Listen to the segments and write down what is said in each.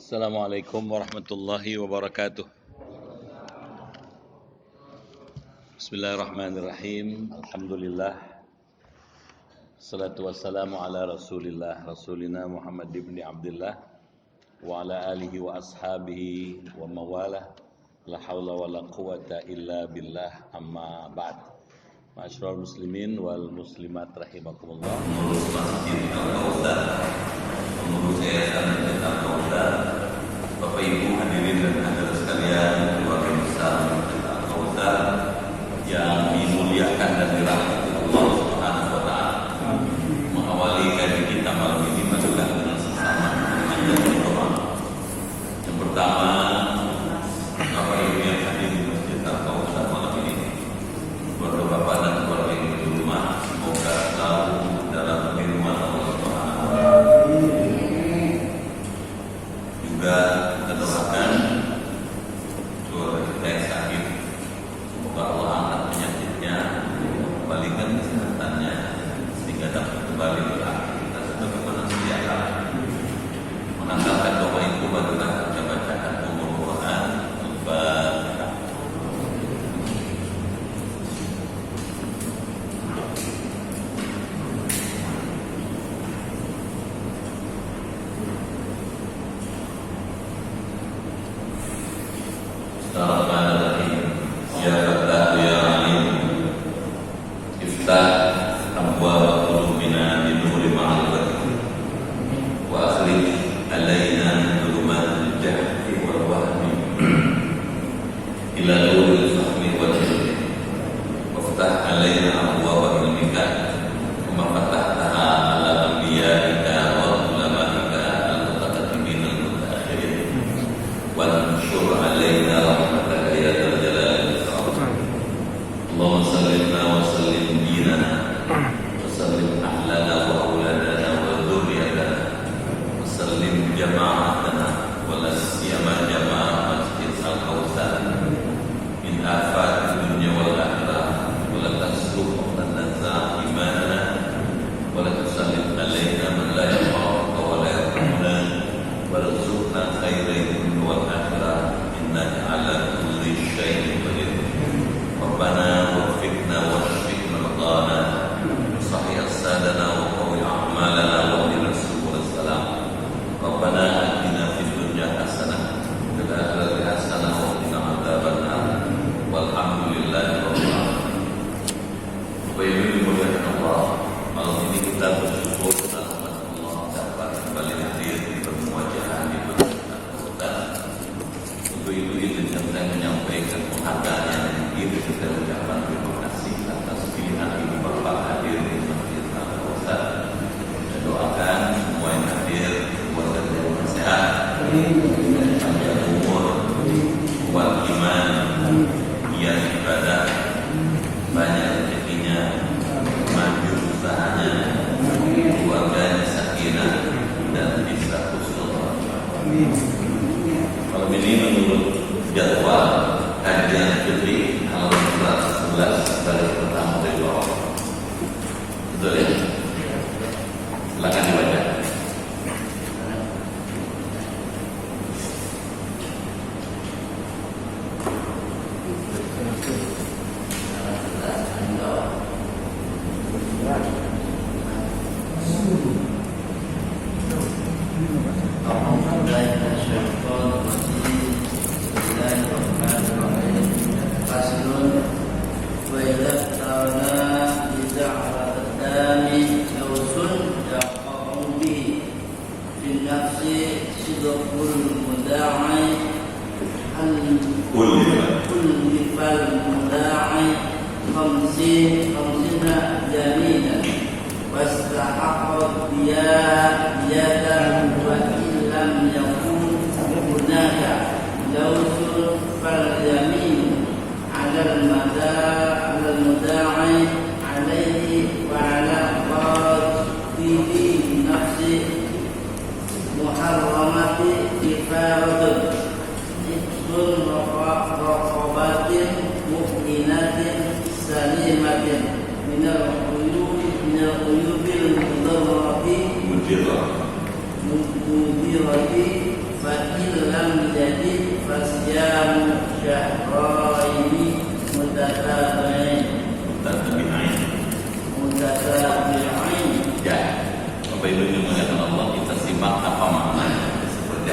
Assalamualaikum warahmatullahi wabarakatuh. Bismillahirrahmanirrahim. Alhamdulillah. Salatu wassalamu ala rasulillah Rasulina Muhammad ibn Abdullah wa ala alihi wa ashabihi wa mawalah. La hawla wa la quwata illa billah, amma ba'd. Ma'asyiral muslimin wal muslimat rahimakumullah. Mengurus masjid Al-Kautsar, mengurus yayasan Al-Kautsar. Bapak Ibu hadirin dan hadirat sekalian, keluarga besar Al-Kautsar yang dimuliakan dan dirahmati Allah Subhanahu wa taala. Mengawali kajian kita malam ini marilah dengan sesama memanjatkan doa. Yang pertama, Bapak Ibu yang hadir di Masjid Al-Kautsar malam ini, keluarga Bapak dan keluarga Ibu di rumah, semoga selalu dalam lindungan Allah Subhanahu wa taala. Juga kita doakan keluarga kita yang sakit, semoga Allah angkat penyakitnya, kembalikan kesehatannya sehingga dapat kembali beraktivitas sebagai manusia. Menanggalkan doa itu barulah kita bacakan umur Quran Al-Fatihah. Bismillahirrahmanirrahim. Ya Fattah ya Alim, iftah abwaab qulubina bi nuri ma'rifatik wa akhrij alaina dhulumatil jahli wal wahmi ila nuril fahmi wal ilmi waftah alaina abwaab ilmika kama fatahtaha ala anbiya'ika wa ulama'ika al-muqaddimin al-mutaakhirin wal anshur alaina rahmataka ya dzal jalali wal ikram. Allahumma sallimna wa sallim dinana wa sallim ahlana wa auladana wa dhurriyyatana wa sallim jama'atana wa la siyama jama'at Masjid Al-Kautsar min afat dunya wal akhirah wa la tasluh wa tanza imanana wa la tusallim alaina man la yaqaw wa la yarhamuna wa rzuqna khairan dunya wal akhirah innaka ala kulli syai'in qadir. Rabbana waffiqna washfi mardana sahih sadana wa qawi a'malana wa ila subul salam. Rabbana atina fid dunya hasanah wa fil akhirati hasanah wa qina adzabannar. Walhamdulillahi rabbil alamin. Bapak Ibu dimuliakan Allah, malam ini kita bersyukur karena Allah dapat kembali hadir di permulaan di Masjid Al-Kautsar. Untuk itu izinkan saya menyampaikan penghargaan yang tinggi dan saya ucapkan terima kasih atas pilihan ibu bapak hadir di Masjid Al-Kautsar. Saya doakan semua yang hadir keluarga yang sehat, panjang umur, kuat iman, giat ibadah, banyak rezekinya, maju usahanya, keluarganya sakinah dan bisa husnul khotimah. Malam ini menurut jadwal kajian fitri halaman 111 baris pertama dari bawah. Betul ya? Silakan dibaca.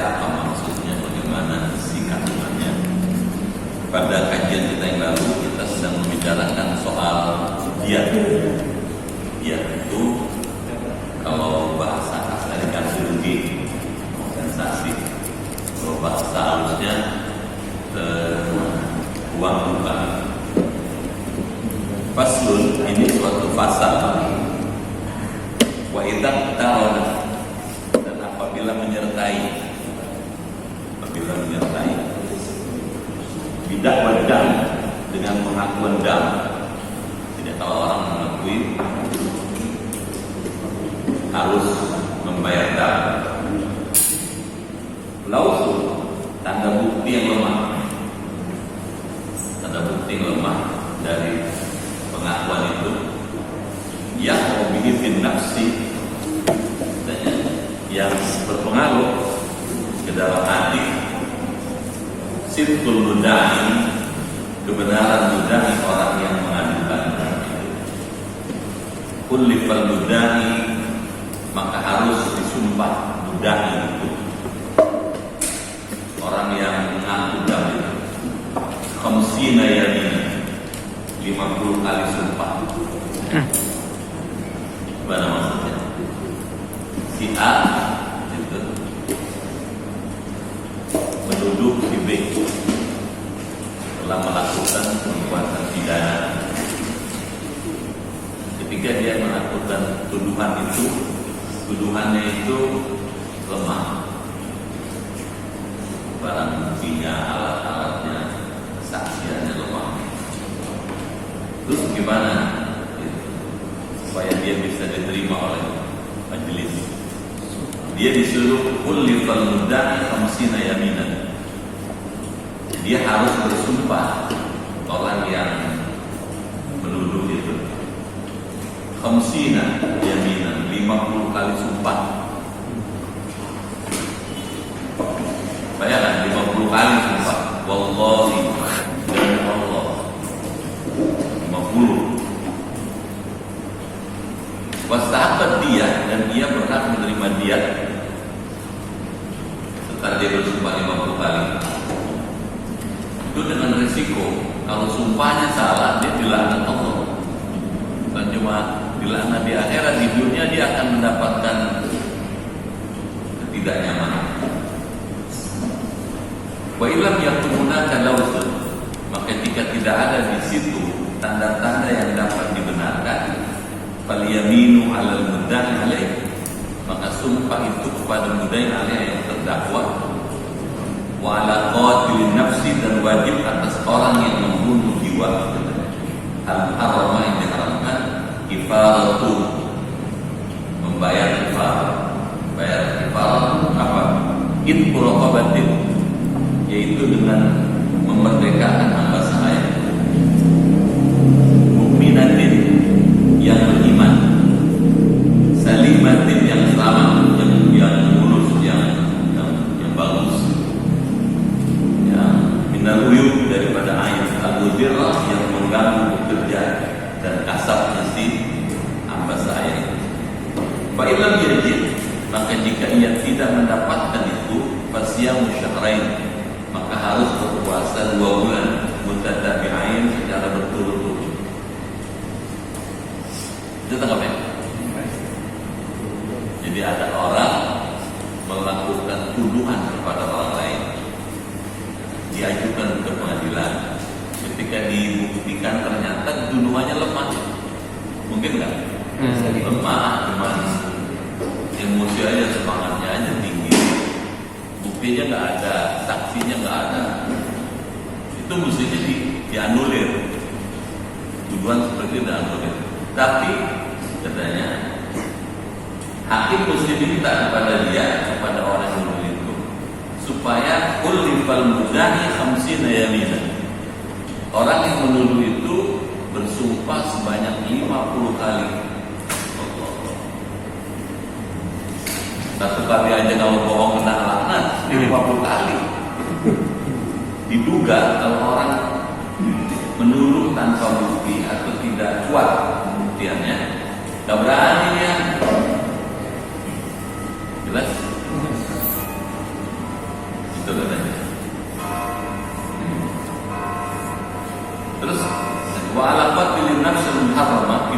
apa maksudnya, bagaimana isi kandungannya. Pada kajian kita yang lalu kita sedang membicarakan soal diat. Diat itu kalau bahasa kasar ganti kompensasi, kalau bahasa halusnya uang bukan. Faslun, ini suatu pasal. Wa idza ta'ala, dan apabila menyertai bidak wadam, dengan pengakuan dam. Tidak, kalau orang mengakui harus membayar dam. Lausul, tanda bukti yang lemah. Tanda bukti yang lemah dari pengakuan itu, yang bihi fin nafsi, yang berpengaruh ke dalam hati, sidqul mudda'i, kebenaran mudda'i, orang yang mengadukan. Kullifal mudda'i, maka harus disumpah mudda'i itu, orang yang mengaku dalil, khamsina yamin, 50 kali sumpah. Mana maksudnya? Si A itu menuduh si B telah melakukan perbuatan pidana. Ketika dia melakukan tuduhan itu, tuduhannya itu lemah, barang buktinya, alat-alatnya, saksiannya lemah. Terus gimana supaya dia bisa diterima oleh majelis? Dia disuruh kullifal mudda'i khamsina yaminan. Dia harus bersumpah, orang yang menuduh itu, khamsina yaminan, 50 kali sumpah. Bayangkan 50 kali sumpah. Wallahi, demi Allah, 50. Wasahabat dia, dan dia berhak menerima dia setelah dia bersumpah 50 kali. Itu dengan risiko kalau sumpahnya salah, dia dilaknat Allah. Bukan cuma dilaknat di akhirat, di dunia dia akan mendapatkan ketidaknyamanan. Wa illam yakununa kalausul, maka jika tidak ada di situ tanda-tanda yang dapat dibenarkan, fal yaminu 'alal mudda'i alaih, maka sumpah itu kepada mudda'i alaih yang terdakwa, wa 'ala qatilin nafsi, dan wajib atas orang yang membunuh jiwa. Al-haram yang diharamkan, kifaratu, membayar kifarah. Bayar kifarah apa? Itqu raqabatin, yaitu dengan memerdekakan hamba sahaya, mukminatin, yang beriman, salimatin, yang selamat, yang mulus, yang bagus, yang minal uyub, daripada ayat al-mudirrah, yang mengganggu bekerja dan kasabnya si hamba sahaya. Fa illam yajid, maka jika ia tidak mendapatkan itu, fasyamu syahrain, maka harus berpuasa 2 bulan mutatabi'ain, secara berturut-turut. Itu tanggapnya. Jadi ada orang melakukan tuduhan kepada orang lain, diajukan ke pengadilan. Ketika dibuktikan ternyata tuduhannya lemah, mungkin nggak? Lemah, cuma emosi aja, semangatnya aja tinggi, buktinya nggak ada, saksinya nggak ada. Itu mestinya dianulir, tuduhan seperti itu dianulir. Tapi katanya hakim mesti minta kepada dia, kepada orang yang menuduh itu, supaya kullifal mudda'i khamsina yaminan, orang yang menuduh itu bersumpah sebanyak 50 kali. Satu kali aja kalau bohong kena laknat, 50 kali. Diduga kalau orang menuduh tanpa bukti atau tidak kuat pembuktiannya, gak berani ya. Jelas?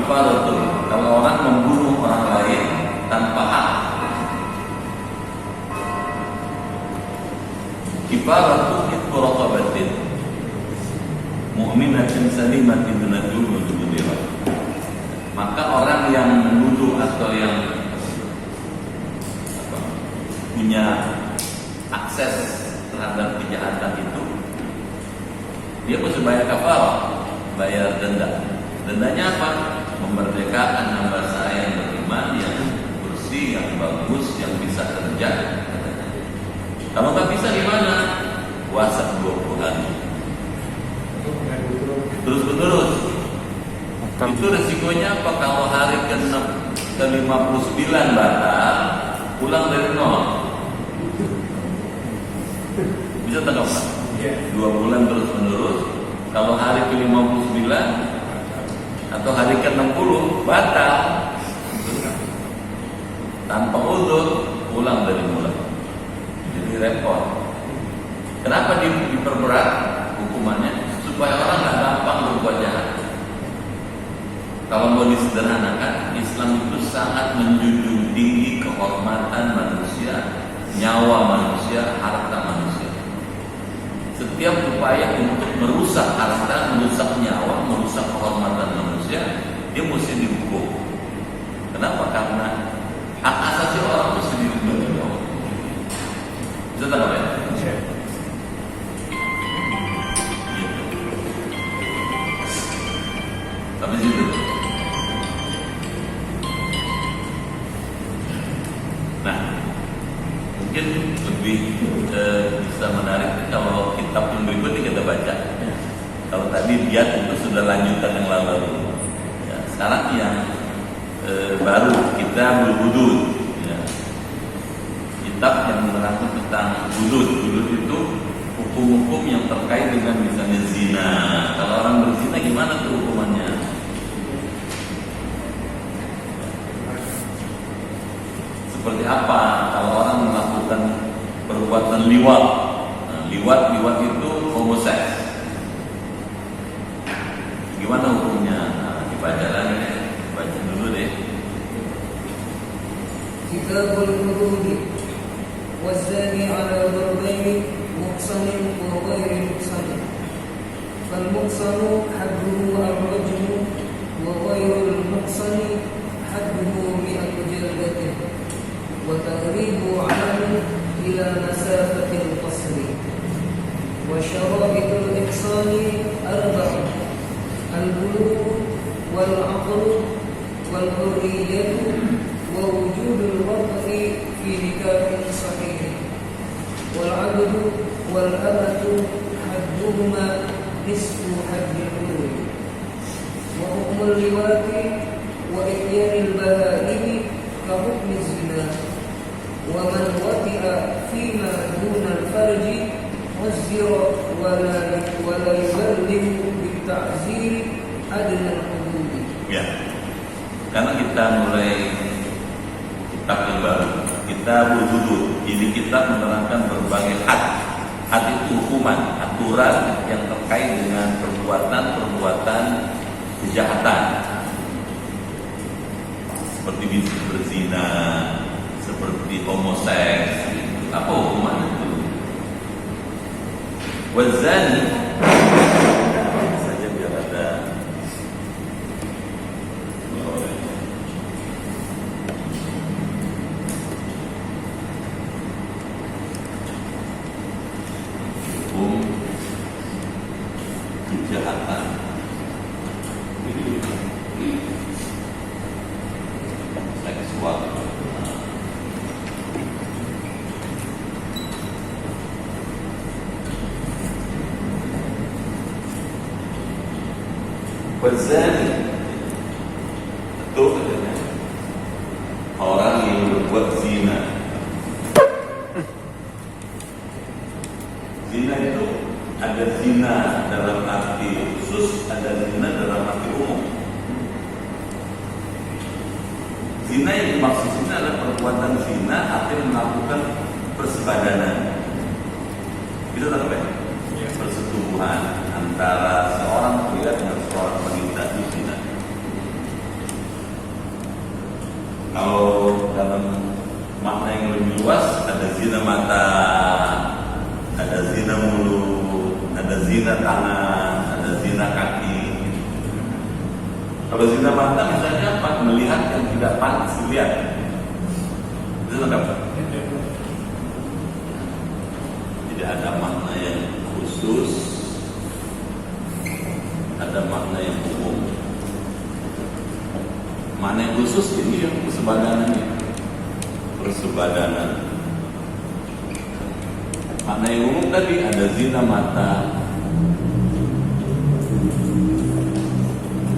kifaratul, kalau orang membunuh orang lain tanpa hak. Kifaratul itu raqabatin mu'minatin salimatin minadul mudhira. Maka orang yang menuduh atau yang punya akses terhadap kejahatan itu, dia mesti bayar kafarah, bayar denda. Dendanya apa? Memerdekakan hamba saya yang beriman, yang bersih, yang bagus, yang bisa kerja. Kalau nggak bisa gimana? Puasa 20 hari. Terus-menerus. Itu resikonya apa? Kalau hari ke-59 batal, pulang dari nol. Bisa tangkap Pak? 2 bulan terus-menerus. Kalau hari ke-59 atau hari ke-60 batal, tanpa uzur, pulang dari mulai. Jadi repot. Kenapa diperberat hukumannya? Supaya orang nggak gampang berbuat jahat. Kalau mau disederhanakan, Islam itu sangat menjunjung tinggi kehormatan manusia, nyawa manusia, harta manusia. Setiap upaya untuk merusak harta, merusak nyawa, merusak kehormatan manusia, dia mesti dihukum. Kenapa? Karena hak asasi orang mesti dilindungi. Bisa tangkap ya? Habis itu, nah mungkin lebih bisa menarik kalau kitab yang berikutnya kita baca. Kalau tadi dia itu sudah lanjutan yang lalu. Ya, sekarang yang baru kita berhudud. Ya. Kitab yang menerangkan tentang hudud. Hudud itu hukum-hukum yang terkait dengan misalnya zina. Kalau orang berzina gimana tuh hukumannya? Seperti apa kalau orang melakukan perbuatan liwat? Nah, liwat itu homoseks. Gimana hukumnya? Nah, dibaca lagi deh. Baca dulu deh. Kitabul hudud wazani ala darbaini muhsanin wa ghairi muhsanin. Fal muhsanu hadduhu ar-rajmu wa ghairul muhsani hadduhu mi'atu jaldatin. وتغريب علم إلى مسافة القصر وشرائط الإحصان 4 البلوغ والعقل والحرية ووجود الوضع في نكاح صحيح والعبد والأمة حدهما نصف حد البلوغ وحكم اللواط وإتيان البهائم كحكم الزنا ومن وطئ فيما دون الفرج عزر ولا يبلغ بالتعزير أدنى الحدود. Ya, karena kita mulai kitab yang baru, kita berhudud. Jadi kita menerangkan berbagai had. Had itu hukuman, aturan yang terkait dengan perbuatan kejahatan. Seperti berzina, seperti homoseks, apa hukuman itu? Wazani saja biar ada hukum kejahatan. Seksual. Wazani itu katanya orang yang berbuat zina. Zina itu ada zina dalam arti khusus, ada zina dalam arti umum. Zina yang dimaksud zina adalah perbuatan zina artinya melakukan persebadanan. Itu tak apa? Persetubuhan antara seorang pria dengan seorang wanita itu zina. zina tangan, ada zina kaki. Kalau zina mata misalnya apa? Melihat yang tidak pantas dilihat. Itu apa? Jadi ada makna yang khusus, ada makna yang umum. Makna yang khusus ini yang persebadanannya, persebadanan. Makna yang umum tadi ada zina mata,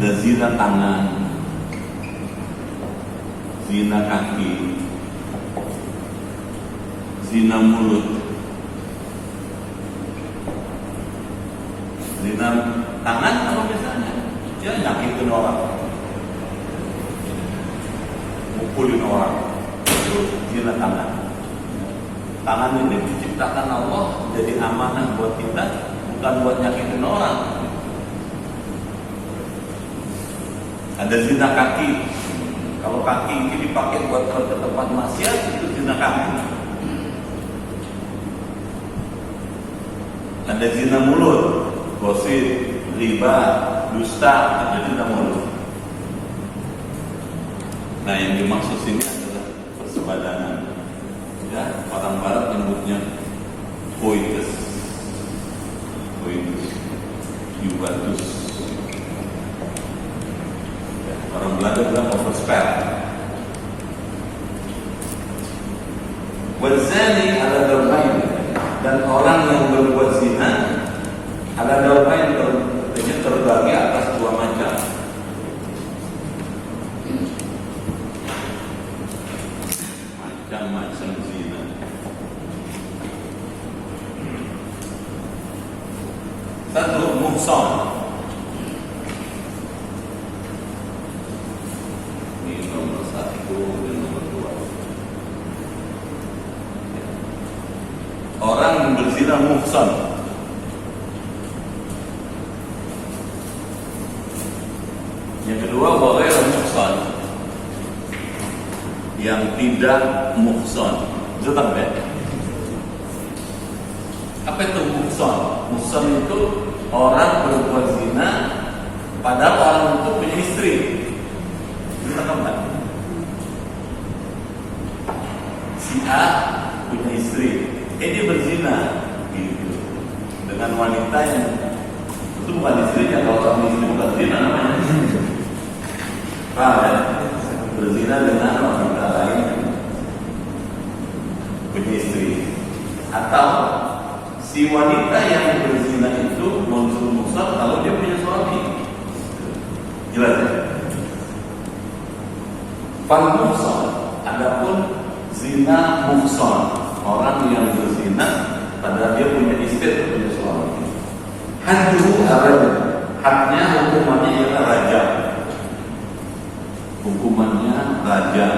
ada zina tangan, zina kaki, zina mulut. Zina tangan kalau misalnya dia nyakitin orang, mukulin orang, itu zina tangan. Tangan ini diciptakan Allah jadi amanah buat kita, bukan buat nyakitin orang. Ada zina kaki. Kalau kaki ini dipakai buat ke tempat maksiat, itu zina kaki. Ada zina mulut, gosip, riba, dusta, itu zina mulut. Nah, yang dimaksud sini adalah persebadanan. Ya, orang barat nyebutnya coitus, jubatus. Ya, orang Belanda bilang overspel. Wazani ala darbain, dan orang yang berbuat zina ala darbain terbagi atas dua macam. Macam-macam zina. Satu, muhsan. Ini nomor satu dan nomor dua. Orang yang berzina muhsan. Yang kedua, waghair muhsan, yang tidak muhsan. Itu tahu ya? Apa itu muhsan? Muhsan itu orang berbuat zina padahal orang itu punya istri. Itu tahu nggak? Si A punya istri, dia berzina gitu dengan wanita yang itu bukan istrinya. Kalau orang istri bukan zina namanya. Paham ya? Berzina dengan wanita lain punya istri, atau si wanita yang berzina itu menurut muhsan kalau dia punya suami. Jelas ya? Fal muhsan, adapun zina muhsan, orang yang berzina padahal dia punya istri atau punya suami. Hadduhu ar-rajam, hadnya hukumannya ialah rajam. Hukumannya rajam.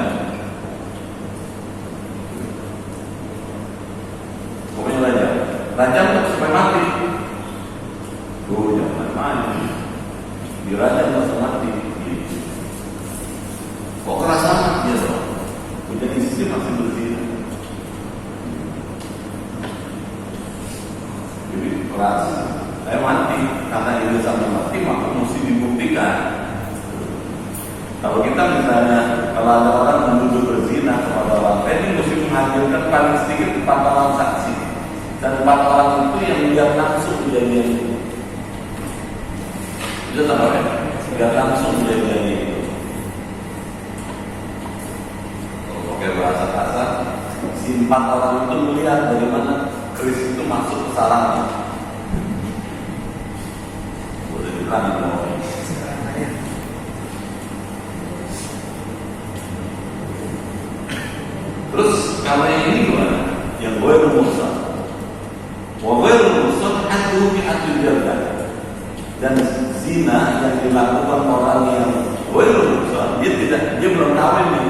Hukumannya rajam. Rajam itu sampai mati. Jangan mati. Dirajam langsung mati. Kok keras amat dia dong? Punya istri masih berzina. Jadi keras. Saya mati karena ini sampai mati, maka mesti dibuktikan. Kalau kita misalnya, kalau ada orang menuduh berzina kepada orang lain, ini mesti menghadirkan paling sedikit 4 orang saksi, dan 4 orang itu yang lihat langsung kejadian itu. Itu tahu ya? Lihat langsung kejadian itu. Kalau pakai bahasa kasar, si 4 orang itu melihat dari mana keris itu masuk ke sarangnya. Boleh dikatakan. Terus kalau yang ini gimana? Yang gue rumuskan, gue rumuskan hadu bihadul jaldah. Dan zina yang dilakukan orang yang gue rumuskan, dia belum kawin nih.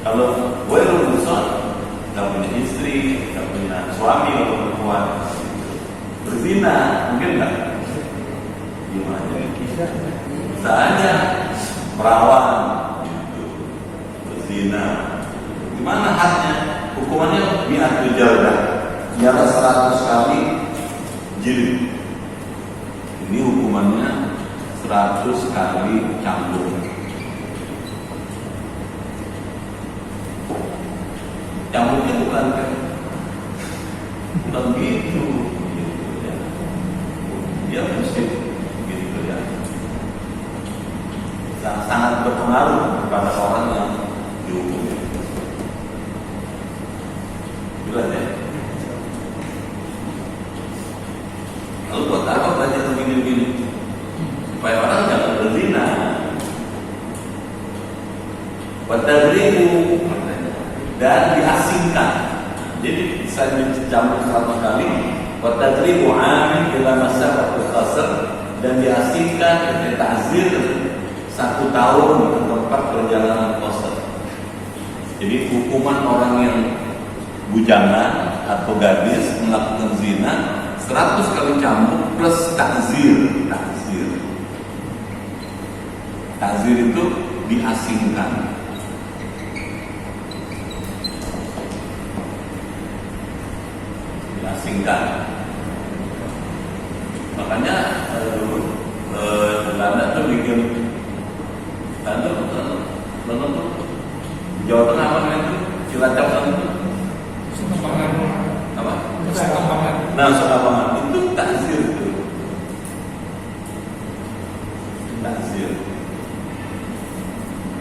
Kalau gue rumuskan, nggak punya istri, nggak punya suami atau perempuan, berzina mungkin nggak? Gimana? Bisa aja perawan, berzina. Gimana hadnya? Hukumannya mi'atul jaldah, ialah 100 kali jilid. 100 kali cambuk. Cambuknya bukan begitu ya. Dia mesti gitu ya. Sangat berpengaruh kepada orang yang dihukum. Jelas ya. Lalu buat apa belajar begini-begini? Supaya orang jangan berzina. Watadribu dan diasingkan. Jadi saya dicambuk 100 kali. Watadribu amin ila masyarakat khasar dan diasingkan dan ta'zir 1 tahun ke tempat perjalanan qasar. Jadi hukuman orang yang bujangan atau gadis melakukan zina 100 kali cambuk plus takzir. Takzir itu diasingkan. Makanya dulu Belanda tuh bikin Jawa Tengah apa namanya itu? Cilacap kan itu? Apa? Nah, Sukambangan itu takzir itu. Takzir.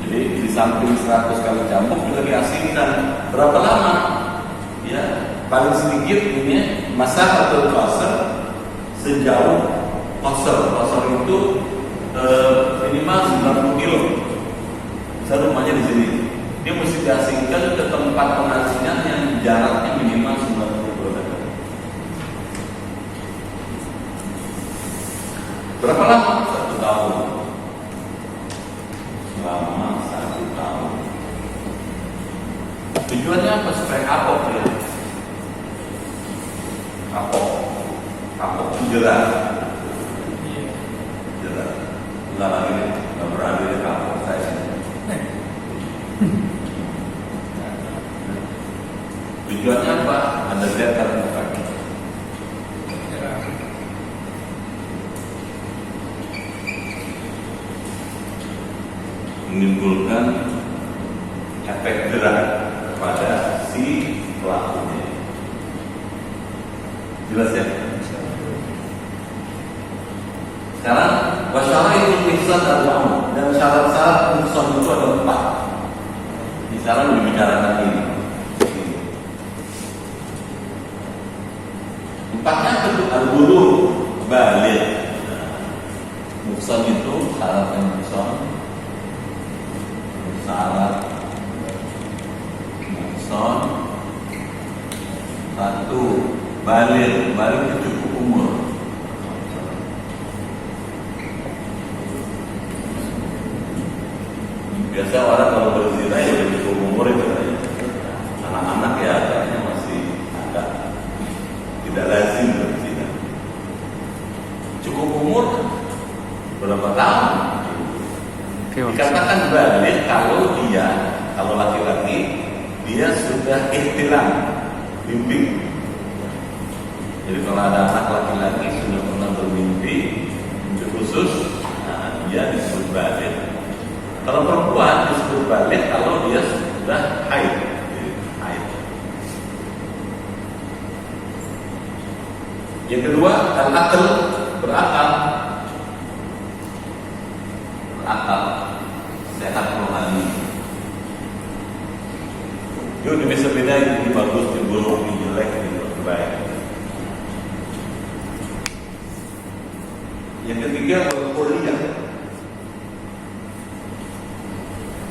Jadi di samping 100 kali cambuk juga diasingkan. Berapa lama? Ya, paling sedikit ini masa atau qasar sejauh qasar itu minimal 90 kilo. Saya rumahnya di sini. Dia mesti diasingkan ke tempat pengasingan yang jaraknya minimal 90 km. Berapa lama? 1 tahun. Selama 1 tahun. Tujuannya apa? Supaya kapok ya. Kapok jelas. Enggak lagi, enggak berani di kapok saya. Tujuannya apa? Ada datar bukan? Menimbulkan efek jerak kepada si pelakunya. Jelas ya? Sekarang wasyaratul ihsan al-aum dan syarat-syarat ihsan itu ada 4. Di sana dibicarakan ini. 4-nya itu al-bulugh, baligh. Ihsan itu syarat yang ihsan. Syarat ihsan 1 baligh itu cukup umur. Biasa orang kalau berzina ya udah cukup umur itu ya. Anak-anak ya kayaknya masih agak tidak lazim berzina. Cukup umur berapa tahun? Dikatakan baligh kalau laki-laki dia sudah ihtilam, mimpi. Jadi kalau ada anak laki-laki sudah pernah bermimpi, mimpi khusus, nah, dia disebut baligh. Kalau perempuan disebut baligh kalau dia sudah haid. Yang kedua, al-aql, berakal. Sehat rohani. Dia bisa bedain ini bagus, ini buruk, ini jelek, ini baik. Yang ketiga, al-hurriyah.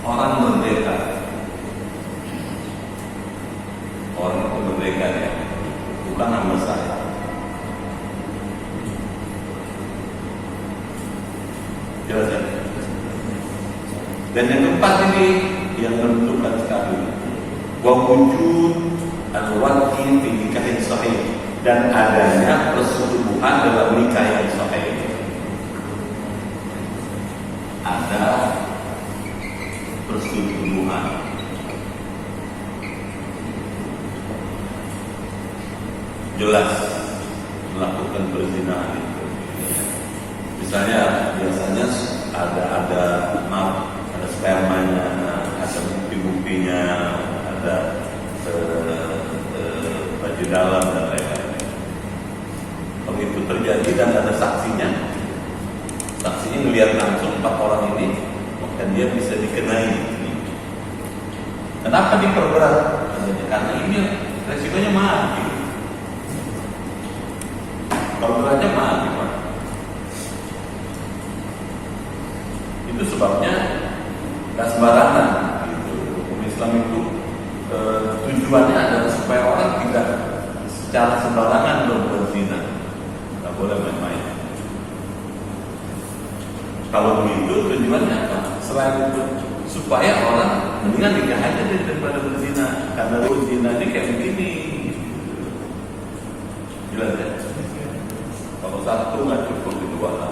Orang merdeka. Orang itu merdeka ya, bukan nama saya. Jelas ya? Dan yang keempat ini yang menentukan sekali, wa wujud al-waqi fi nikahin sahih, dan adanya persetubuhan dalam nikah yang sahih. Ada persetubuhan. Jelas melakukan perzinahan itu. Misalnya biasanya ada spermanya, ada bukti-buktinya, ada baju dalam dan lain-lain. Kalau itu terjadi dan ada saksinya melihat langsung 4 orang ini, maka dia bisa dikenai. Kenapa diperberat? Karena ini resikonya mati. Perberatnya mati, Pak. Itu sebabnya gak sembarangan. Hukum Islam itu tujuannya adalah supaya orang tidak secara sembarangan berzina. Gak boleh main-main. Kalau begitu tujuannya apa? Selain itu supaya orang mendingan nikah aja daripada berzina. Karena berzina ini kayak begini. Jelas ya? Kalau 1 nggak cukup, 2 nggak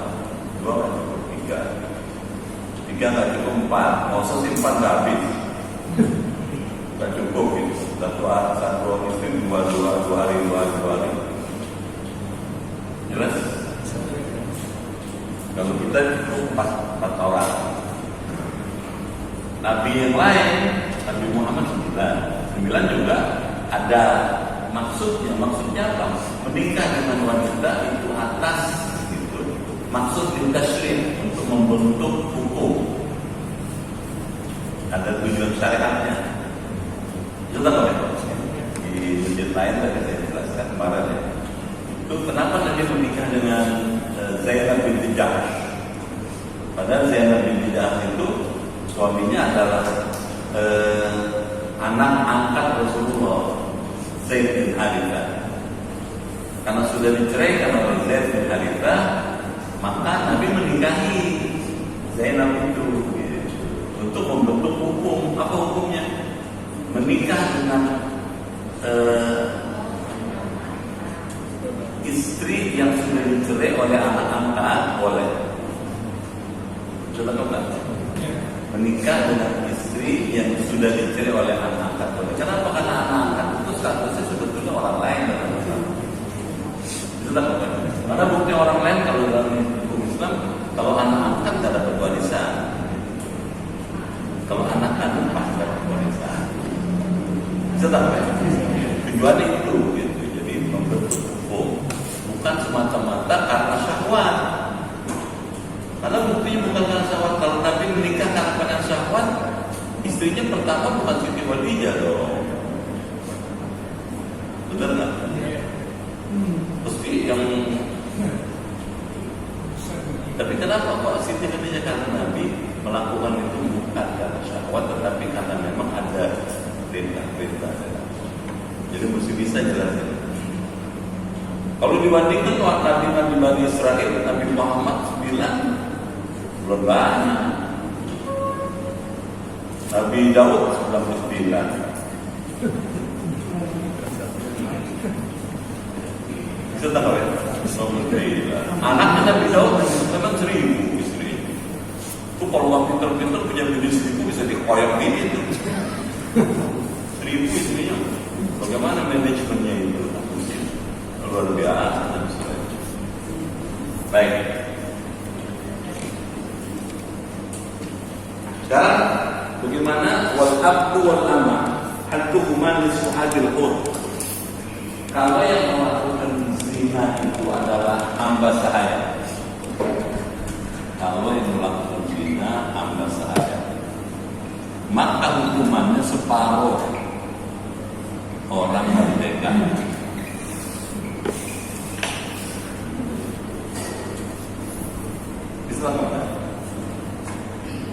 cukup, 3 nggak cukup, 4. Mau sesimpan nggak habis. Nggak cukup gitu. Satu istri 2 hari. Jelas? Kalau kita cukup 4 orang. Nabi yang lain, Nabi Muhammad 9 juga ada maksudnya apa? Menikah dengan wanita itu atas gitu. Maksud intasyrif untuk membentuk hukum. Ada tujuan syariatnya. Jelas ya? Di masjid lain tadi saya jelaskan kemarin ya. Itu kenapa Nabi menikah dengan Zainab binti Jahsh? Padahal Zainab binti Jahsh itu suaminya adalah anak angkat Rasulullah, Zaid bin Harithah. Karena sudah diceraikan oleh Zaid bin Harithah, maka Nabi menikahi Zainab itu untuk membentuk hukum. Apa hukumnya? Menikah dengan istri yang sudah dicerai oleh anak angkat, boleh. Sudah tahu? Menikah dengan istri yang sudah dicerai oleh anak angkat, boleh. Kenapa? Karena anak angkat itu statusnya sebetulnya orang lain dalam Islam. Sudah tahu? Karena bukti orang lain kalau dalam hukum Islam, kalau anak angkat tidak dapat warisan. Kalau anak kandung pasti dapat warisan. Sudah tahu? Tujuannya itu gitu. Jadi membentuk hukum bukan semata-mata karena syahwat. Karena buktinya bukan karena syahwat. Kalau Nabi menikah karena syahwat, istrinya pertama bukan Siti Khadijah dong. Benar nggak? Pasti yang. Tapi kenapa kok Siti Khadijah? Karena Nabi melakukan itu bukan karena syahwat, tetapi karena memang ada perintah-perintah. Jadi mesti bisa jelasin. Kalau dibandingkan Nabi Bani Israel, Nabi Muhammad 9, belum banyak. Nabi Daud 99. Bisa tahu ya? Anaknya Nabi Daud memang 1000 istri. Itu kalau orang pintar-pintar punya bini 1000 bisa dikoyak gini tuh. 1000 istrinya. Bagaimana manajemennya itu? Luar biasa. Baik. Sekarang bagaimana wal abdu wal ama? Hal tuhuma li suhadil hud. Kalau yang melakukan zina itu adalah hamba sahaya. Kalau yang melakukan zina hamba sahaya, maka hukumannya separuh orang merdeka.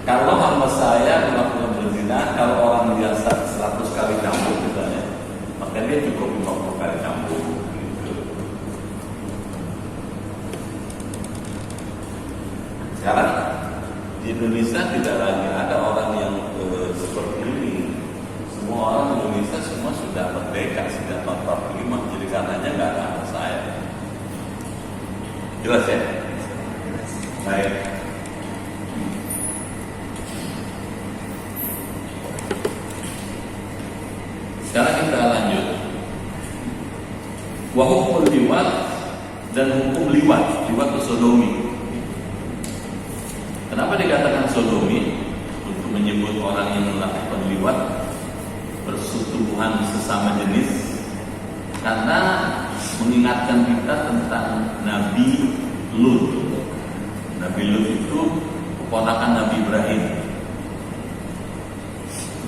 Kalau hamba saya melakukan berzina, kalau orang biasa 100 kali cambuk misalnya, maka dia cukup 50 kali cambuk. Gitu. Sekarang di Indonesia tidak lagi ada orang yang seperti ini. Semua orang di Indonesia semua sudah merdeka sejak tahun 45, jadi karenanya nggak ada hamba saya. Jelas ya? Baik. Sekarang kita lanjut. Wa hukum liwat dan hukum liwat itu sodomi. Kenapa dikatakan sodomi? Untuk menyebut orang yang melakukan liwat, persetubuhan sesama jenis, karena mengingatkan kita tentang Nabi Lut. Nabi Lut itu keponakan Nabi Ibrahim.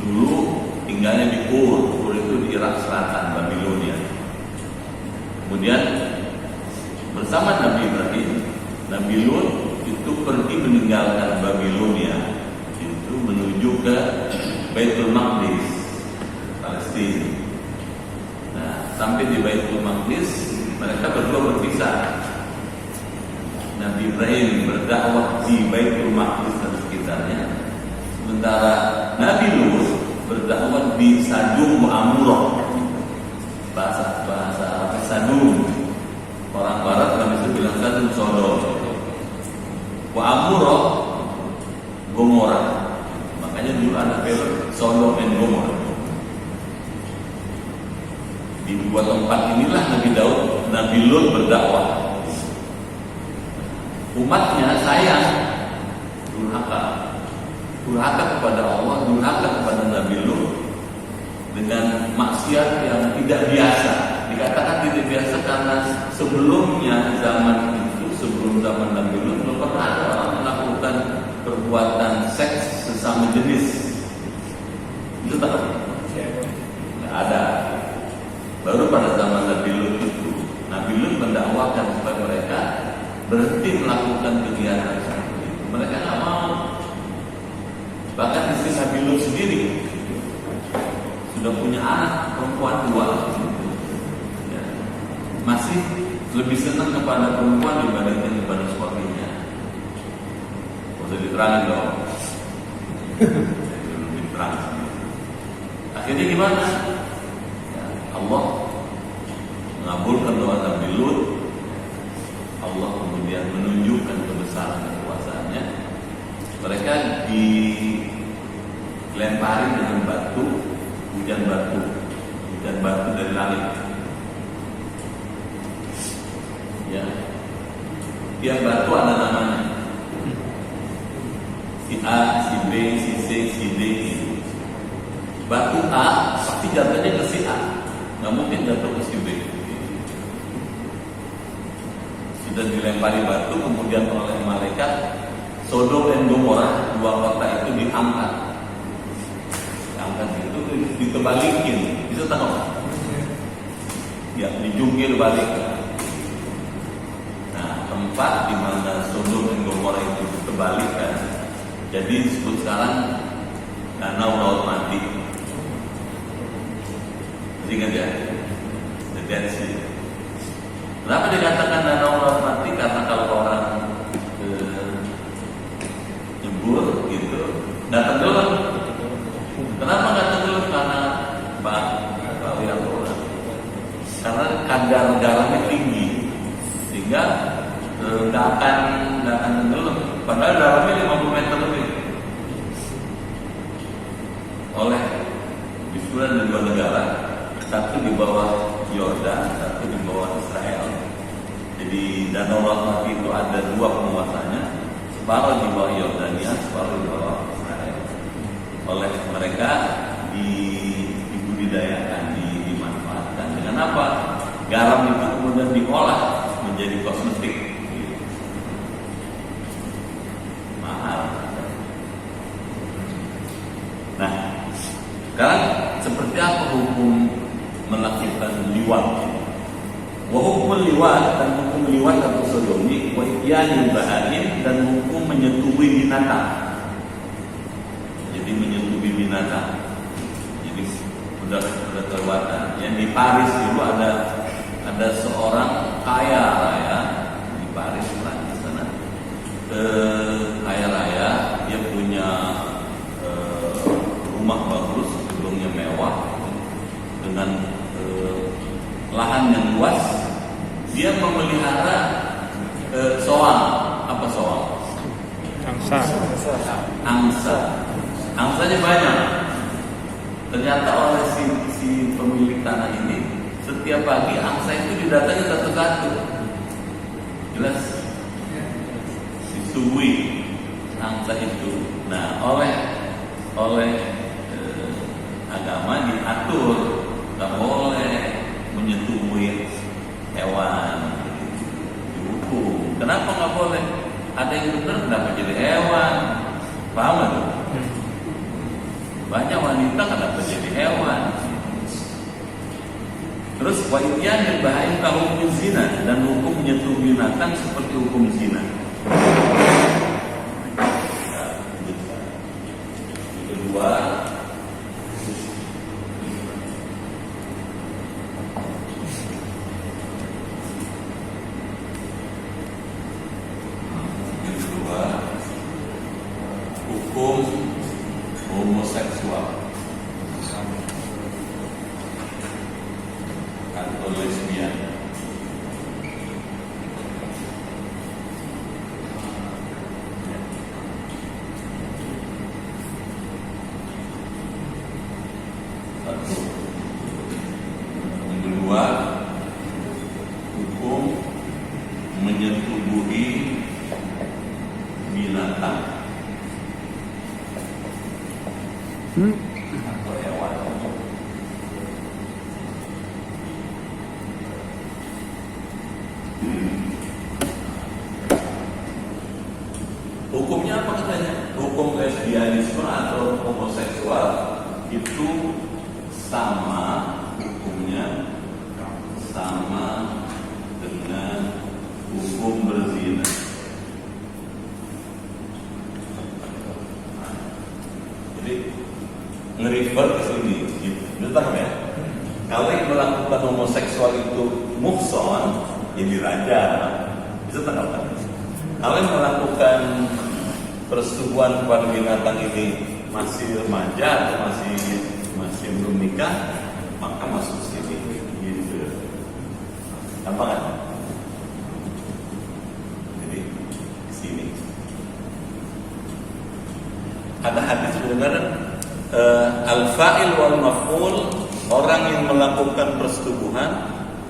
Dulu tinggalnya di Ur. Ur itu di Irak Selatan, Babilonia. Kemudian bersama Nabi Ibrahim, Nabi Lut itu pergi meninggalkan Babilonia, itu menuju ke Baitul Maqdis, Palestina. Nah, sampai di Baitul Maqdis mereka berdua berpisah. Nabi Ibrahim berdakwah di Baitul Maqdis dan sekitarnya, sementara Nabi Lut berdakwah di Sadum wa Amurah. Bahasa Sadum, orang Barat kami itu bilang Sadum, Sodom. Wa Amurah, Gomora. Makanya dulu ada film Sodom dan Gomora. Di dua tempat inilah Nabi Lut berdakwah. Umatnya sayang, durhaka kepada Allah, durhaka kepada Nabi Lut dengan maksiat yang tidak biasa. Dikatakan tidak biasa karena sebelumnya sebelum zaman Nabi Lut belum pernah ada orang melakukan perbuatan seks sesama jenis. Itu tak nggak ada. Baru pada zaman Nabi Lut itu, Nabi Lut mendakwakan supaya mereka berhenti melakukan kegiatan seperti itu. Mereka nggak mau. Bahkan istri Nabi Lut sendiri sudah punya anak perempuan 2, ya, masih lebih senang kepada perempuan dibandingkan kepada suaminya. Usah diterangin dong. Lebih terang. Akhirnya gimana? Ya, Allah mengabulkan doa Nabi Lut. Allah kemudian menunjukkan kebesaran dan kekuasaannya. Mereka dilempari dengan batu, hujan batu dari langit. Ya, tiap batu ada namanya. Si A, si B, si C, si D. Batu A pasti jatuhnya ke si A, nggak mungkin jatuh ke si B. Sudah dilempari batu, kemudian oleh malaikat, Sodom dan Gomora, 2 kota itu diangkat itu ditebalikin, bisa tahu? Ya, dijungkir balik. Nah, tempat di mana Sodom dan Gomora itu diterbalikan, jadi disebut sekarang Danau Laut Mati. Ingat ya, The Dead Sea. Kenapa dikatakan Danau Laut Mati? Karena kalau orang nyebur gitu, nggak tenggelam. Kenapa nggak tenggelam? Karena karena kadar garamnya tinggi, sehingga nggak akan tenggelam. Padahal dalamnya 50 meter lebih. Oleh disuruh dari 2 negara, satu di bawah Yordan, satu di bawah Israel. Jadi Danau Laut Mati itu ada 2 penguasanya, separuh di bawah Yordania, separuh di bawah Israel. Oleh mereka dibudidayakan, dimanfaatkan. Dengan apa? Garam itu kemudian diolah menjadi kosmetik. Mahal. Nah, sekarang seperti apa hukum melakukan liwat? Wa hukum liwat, dan hukum liwat atau sodomi, wa iyanil bahaim, dan hukum menyetubuhi binatang. Jadi menyetubuhi binatang. Jadi sudah kelewatan. Yang di Paris dulu ada seorang kaya raya di Paris, Prancis sana. Kaya raya, dia punya rumah bagus, gedungnya mewah dengan lahan yang luas. Dia memelihara soang. Apa soang? Angsanya banyak. Ternyata oleh si pemilik tanah ini, setiap pagi angsa itu didatangi satu-satu. Jelas? Disuguhi angsa itu. Nah, oleh agama diatur nggak boleh menyetubuhi hewan, dihukum. Kenapa nggak boleh? Ada yang benar kenapa jadi hewan? Paham nggak? Banyak wanita kenapa jadi hewan? Terus wa'idyan dan bahaya hukum zina, dan hukum menyentuh binatang seperti hukum zina. Kedua, hukum homoseksual atau lesbian. Satu. Yang kedua, hukum menyetubuhi binatang atau hewan. Hukumnya apa katanya? Hukum lesbianisme atau homoseksual itu sama hukumnya, sama dengan hukum berzina. Jadi nge-refer ke sini, betul ya? Kalau yang melakukan homoseksual itu muhson, ya dirajam, bisa tanggapan. Kalau yang melakukan persetubuhan kepada binatang ini masih remaja atau masih belum nikah, maka masuk sini, gitu. Gampang kan? Jadi sini. Ada hadis benar, al-fa'il wal maf'ul, orang yang melakukan persetubuhan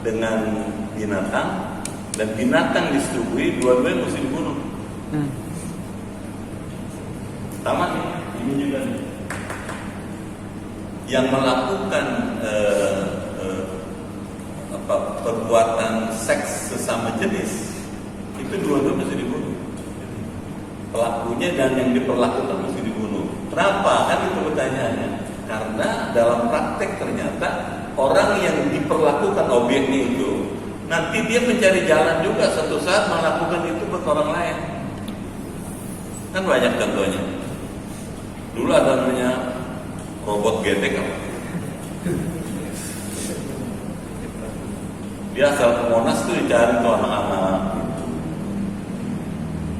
dengan binatang dan binatang disetubui, dua-duanya mesti dibunuh. Sama nih, ini juga nih. Yang melakukan perbuatan seks sesama jenis itu dua-duanya mesti dibunuh. Pelakunya dan yang diperlakukan mesti dibunuh. Kenapa? Kan itu pertanyaannya. Karena dalam praktek ternyata orang yang diperlakukan objeknya itu nanti dia mencari jalan juga suatu saat melakukan itu buat orang lain. Kan banyak contohnya. Dulu ada namanya robot gedek apa? Dia asal ke Monas tuh dicari tuh anak-anak.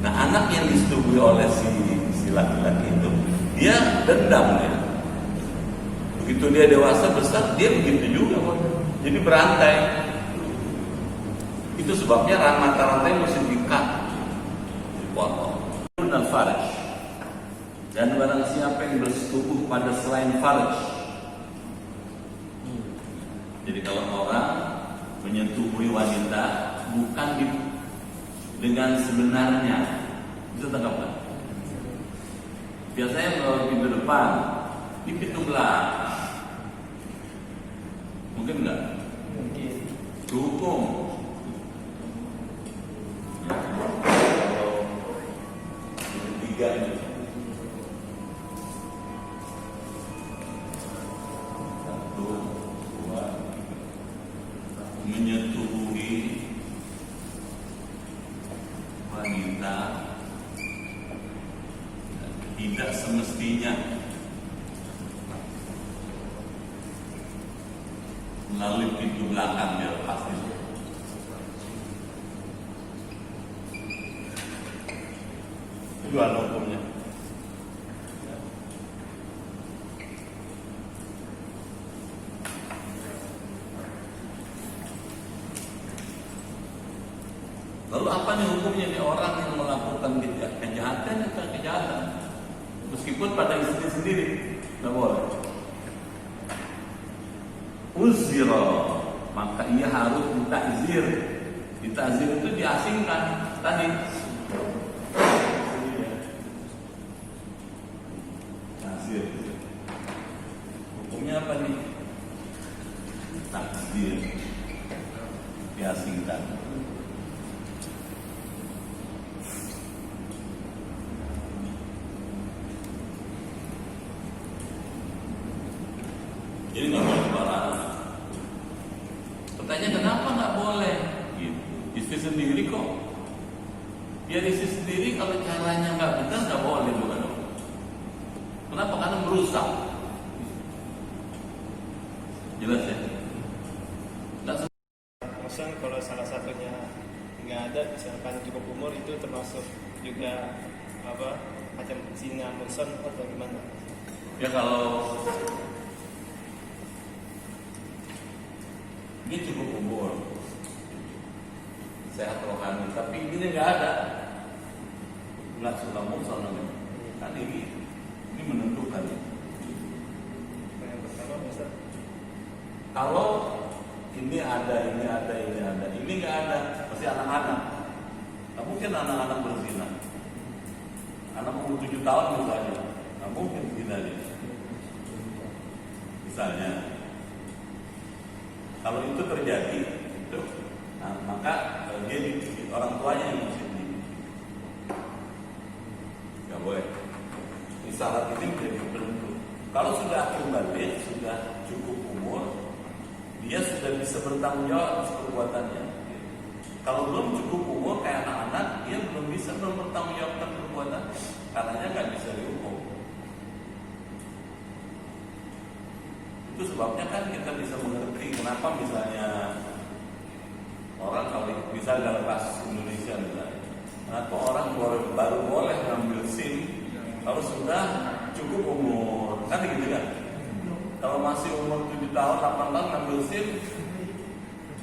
Nah, anak yang disetubui oleh si laki-laki itu, dia dendam ya. Begitu dia dewasa besar, dia begitu juga, jadi berantai. Itu sebabnya mata-rantai mesti di-cut, dipotong. Al-farj, dan barang siapa yang bersetubuh pada selain farj. Jadi kalau orang menyetubuhi wanita bukan dengan sebenarnya, itu tanggapan. Biasanya kalau pintu depan, di pintu belakang, mungkin enggak? Mungkin. Hukum. Ketiga, satu, dua, menyetubuhi wanita tidak semestinya melalui pintu belakang, biar pasti. Itu ada hukumnya. Lalu apa nih hukumnya nih orang yang melakukan kejahatan atau kejahatan meskipun pada istri sendiri? Nggak boleh. Uzira, maka ia harus ditakzir. Ditakzir itu diasingkan tadi. Jadi nggak boleh sembarangan. Pertanyaan kenapa nggak boleh? Gitu. Istri sendiri kok. Biar istri sendiri kalau caranya nggak benar nggak boleh juga dong. Kenapa? Karena merusak. Jelas ya? Maksudnya kalau salah satunya nggak ada, misalkan cukup umur, itu termasuk juga apa macam zina muhsan atau gimana? Ya kalau dia cukup umur, sehat rohani, tapi ini nggak ada, nggak sudah muhsan namanya. Kan ini menentukan. Yang pertama Ustaz, Kalau ini ada, ini nggak ada, pasti anak-anak. Nggak mungkin anak-anak berzina. Anak umur 7 tahun misalnya, nggak mungkin zina dia. Misalnya, kalau itu terjadi, nah, maka dia orang tuanya yang mesti nggak boleh. Ini syarat ini menjadi penentu. Kalau sudah akil balik, sudah cukup umur, dia sudah bisa bertanggung jawab atas perbuatannya. Kalau belum cukup umur kayak anak-anak, dia belum bisa bertanggung jawab atas perbuatan, karenanya nggak bisa dihukum. Itu sebabnya kan kita bisa mengerti kenapa misalnya orang kalau misalnya dalam kasus Indonesia misalnya, kenapa orang baru boleh ngambil SIM kalau sudah cukup umur, kan gitu kan? Kalau masih umur 7 tahun, 8 tahun ngambil SIM,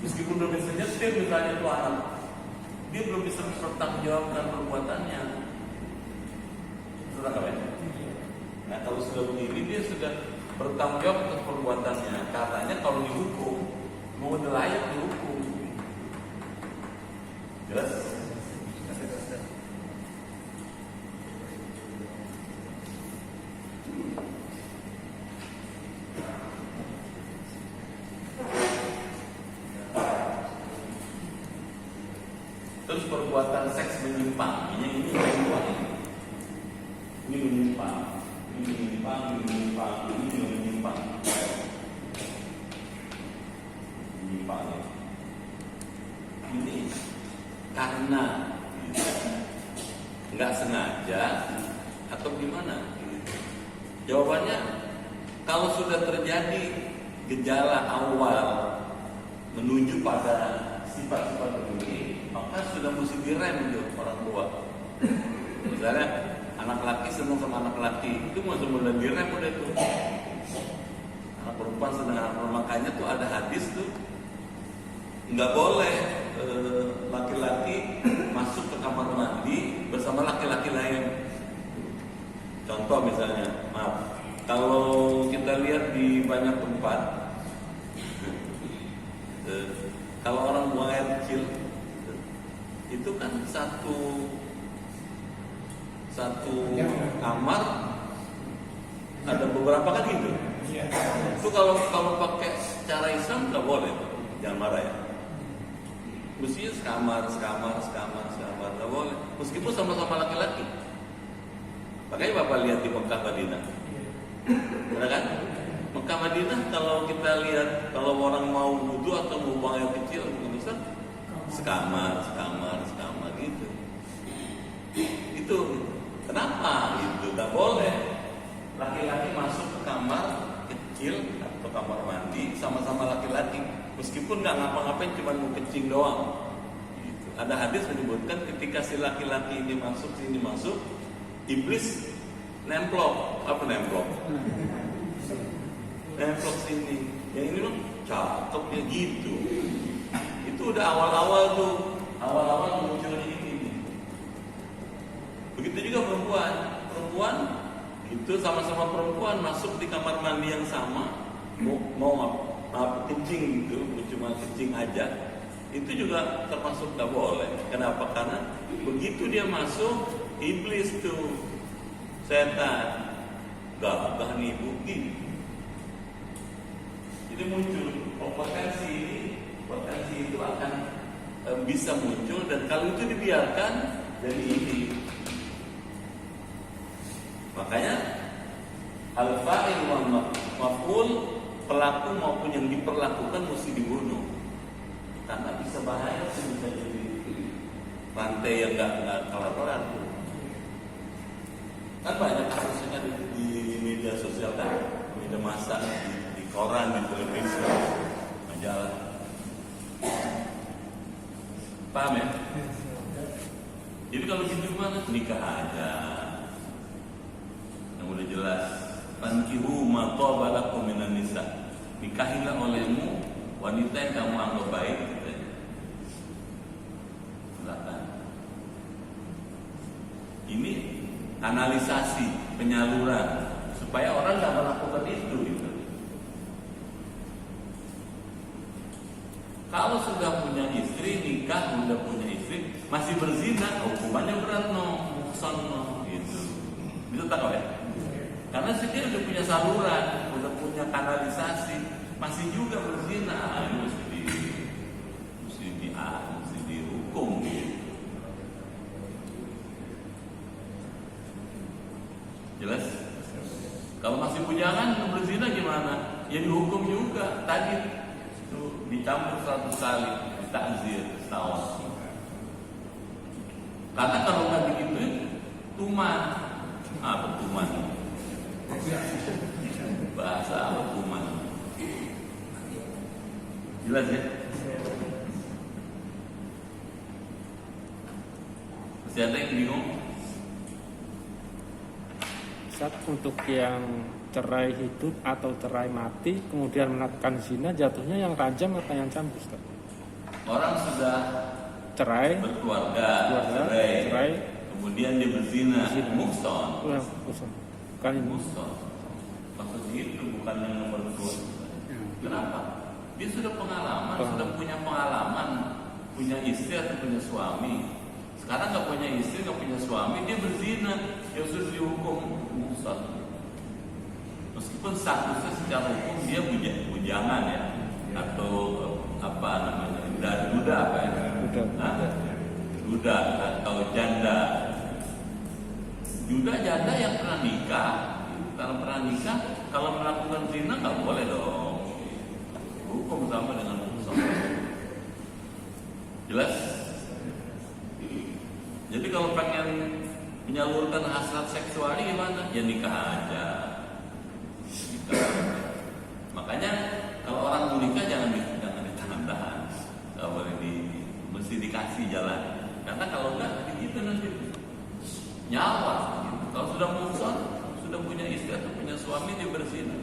meskipun belum bisa nyetir misalnya itu anak, dia belum bisa bertanggung jawabkan perbuatannya. Sudah kan? Nah kalau sudah begini dia sudah bertanggung jawab atas perbuatannya. Katanya kalau dihukum, mau udah layak dihukum. Jelas? Terus perbuatan seks menyimpang, ini menyimpang. Ini menyimpang. Ini karena nggak sengaja atau gimana? Jawabannya, kalau sudah terjadi gejala awal menuju pada sifat-sifat ini, maka sudah mesti direm tuh orang tua. Misalnya anak laki senang sama anak laki, itu mulai direm udah itu. Anak perempuan senang anak perempuan, makanya tuh ada hadis tuh nggak boleh laki-laki masuk ke kamar mandi bersama laki-laki lain. Contoh misalnya, maaf, kalau kita lihat di banyak tempat, kalau orang buang air kecil, itu kan satu kamar ada beberapa kan gitu. Itu kalau pakai cara Islam nggak boleh, jangan marah ya. Mestinya sekamar, nggak boleh. Meskipun sama-sama laki-laki. Makanya Bapak lihat di Mekah Madinah, benar kan? Mekah Madinah kalau kita lihat, kalau orang mau wudu atau mau buang air kecil, besar, sekamar gitu. Itu kenapa? Itu nggak boleh. Laki-laki masuk ke kamar kecil atau kamar mandi sama-sama laki-laki, meskipun nggak ngapa-ngapain, cuma mau kencing doang. Gitu. Ada hadis menyebutkan ketika si laki-laki ini masuk, iblis nemplok. Apa nemplok? Nemplok sini. Yang ini dong cakepnya gitu. Itu udah awal-awal munculnya ini. Begitu juga perempuan itu sama-sama perempuan masuk di kamar mandi yang sama, mau kencing gitu, cuma kencing aja, itu juga termasuk nggak boleh. Kenapa? Karena begitu dia masuk, iblis tuh, setan, gagah nih bukti. Jadi muncul potensi itu akan bisa muncul, dan kalau itu dibiarkan jadi ini. Makanya al-fa'il wal maf'ul, pelaku maupun yang diperlakukan mesti dibunuh, karena bisa bahaya, bisa jadi rantai yang nggak kelar-kelar. Kan banyak kasusnya di media sosial kan, media massa, di koran, di televisi, majalah. Paham ya? Jadi kalau gitu gimana? Nikah aja. Yang udah jelas. Fankihu ma taba lakum minan nisa. Nikahilah olehmu wanita yang kamu anggap baik. Silakan. Ini kanalisasi, penyaluran supaya orang nggak melakukan itu gitu. Kalau sudah punya istri, nikah, sudah punya istri, masih berzina, hukumannya berat, mukson gitu. Bisa tahu ya? Karena dia udah punya saluran, udah punya kanalisasi, masih juga berzina, ini mesti dihukum gitu. Jelas? Kalau masih bujangan berzina gimana? Ya dihukum juga. Tadi itu dicampur 100 kali, ditakzir setahun. Karena kalau nggak begituin, tuman. Apa tuman? Bahasa apa tuman? Jelas ya? Masih ada yang bingung? Untuk yang cerai hidup atau cerai mati kemudian melakukan zina, jatuhnya yang rajam atau yang cambuk, Ustaz? Orang sudah cerai, berkeluarga, cerai, kemudian dia berzina, mukson. Bukan ini. Mukson. Maksudnya itu bukan yang nomor 2. Kenapa? Dia sudah pengalaman, sudah punya pengalaman, punya istri atau punya suami. Sekarang nggak punya istri, nggak punya suami, dia berzina, dia sudah dihukum mukson. Meskipun statusnya secara hukum dia bujangan ya, atau apa namanya, duda apa ya? Duda atau janda. Duda janda yang pernah nikah, kalau pernah nikah, kalau melakukan zina nggak boleh dong. Hukum sama dengan mukson. Jelas? Jadi kalau pengen menyalurkan hasrat seksualnya gimana? Ya nikah aja. Makanya kalau orang mau nikah jangan ditahan-tahan, nggak boleh mesti dikasih jalan. Karena kalau nggak begitu nanti nyawa. Gitu. Kalau sudah mukson, sudah punya istri atau punya suami, dia berzina.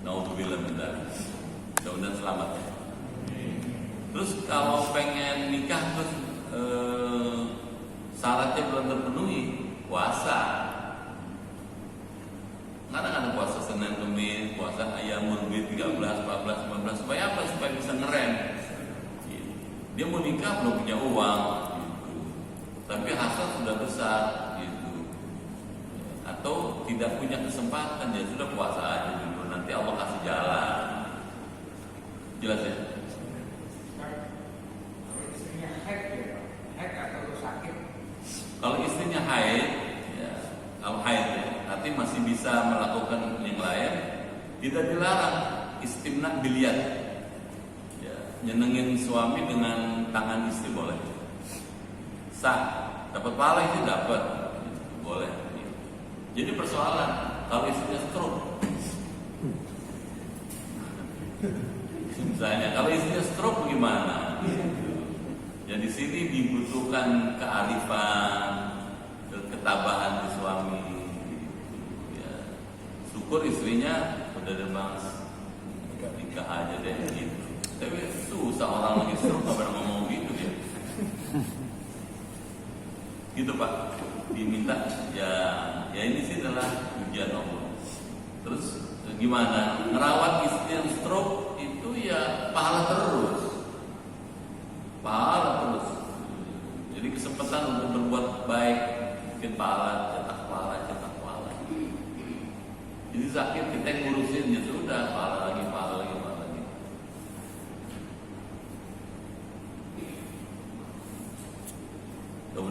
Naudzubillah min dzalik. Mudah-mudahan selamat ya. Terus kalau pengen nikah terus syaratnya belum terpenuhi, puasa. Kadang-kadang puasa Senin Kemis, puasa Ayyamul Bid 13, 14, 15, supaya apa? Supaya bisa ngerem. Dia mau nikah belum punya uang, gitu. Tapi hasrat sudah besar, gitu. Atau tidak punya kesempatan, ya sudah puasa aja dulu. Nanti Allah kasih jalan. Jelas ya? Kalau istrinya haid, ya, kalau haid ya, tapi masih bisa melakukan yang lain, tidak dilarang istimna biliat, ya, nyenengin suami dengan tangan istri boleh, sah, dapat pahala itu dapat, boleh. Jadi persoalan kalau istrinya stroke, misalnya kalau istrinya stroke bagaimana? Ya di sini dibutuhkan kearifan, ketabahan di suami. Ya, syukur istrinya udah demas nikah aja deh gitu. Tapi susah orang lagi stroke nggak pernah ngomong gitu ya. Gitu Pak, diminta ya ini sih adalah ujian Allah. Terus gimana? Ngerawat istri yang stroke itu ya pahala terus. Pahala terus. Jadi kesempatan untuk berbuat baik, bikin pahala, cetak pahala. Jadi sakit kita yang ngurusin, ya sudah, pahala lagi.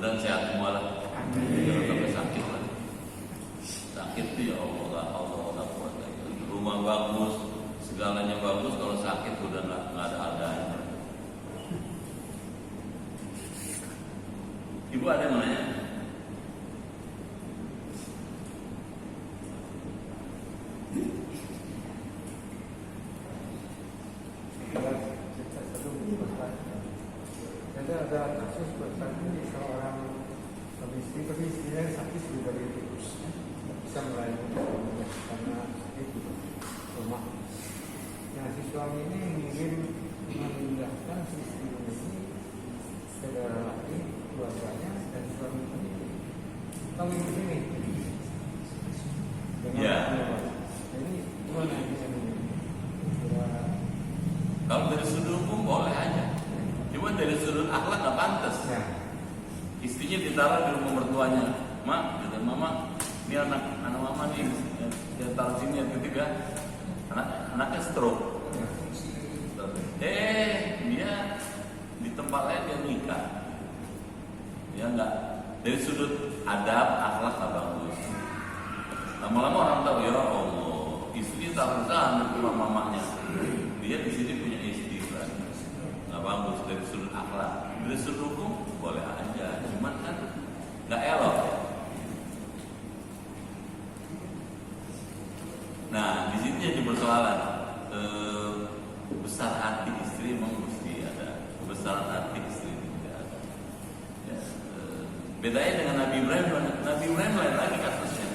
Mudah-mudahan sehat semua lah. Jangan sampai sakit lah. Sakit tuh ya Allah, Allah kuat. Rumah bagus, segalanya bagus, kalau sakit udah nggak ada harganya. Ibu ada yang nanya? Ada kasus bertanya seorang istri yang sakit sudah dari bisa melayani karena sakit rumah. Nah, si suami ini ingin memindahkan si istri ini ke daerah lain, keluarganya, dan suami ini kawin di sini. Ya. Ini gimana ini? Kalau dari sudut hukum boleh aja. Cuma dari sudut akhlak nggak pantas. Istrinya ditaruh di rumah mertuanya. Mak, kata mama, ini anak mama nih, dia taruh sini yang ketiga, anaknya stroke. Dia di tempat lain dia nikah. Ya enggak. Dari sudut adab, akhlak nggak bagus. Lama-lama orang tahu ya Allah, istri taruh sana di rumah mamanya. Dia di sini punya istri kan, nggak bagus dari sudut akhlak. Dari sudut hukum boleh aja, cuman kan nggak elok. Nah, di sini jadi persoalan besar hati istri memang mesti ada, besar hati istri tidak ada. Ya, bedanya dengan Nabi Ibrahim. Nabi Ibrahim lain lagi kasusnya.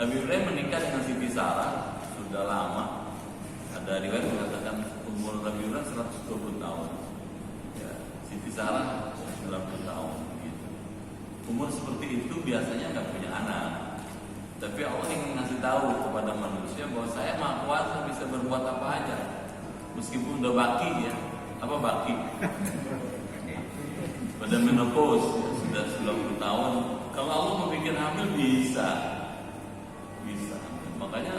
Nabi Ibrahim menikah dengan Siti Sarah sudah lama. Ada riwayat mengatakan umur Nabi Ibrahim 120 tahun. Ya, Siti Sarah 90 tahun. Gitu. Umur seperti itu biasanya nggak punya anak. Tapi Allah ingin ngasih tahu kepada manusia bahwa saya Maha Kuasa, bisa berbuat apa aja. Meskipun udah baki ya, apa baki? Pada menopause ya, sudah 90 tahun. Kalau Allah mau bikin hamil bisa. Makanya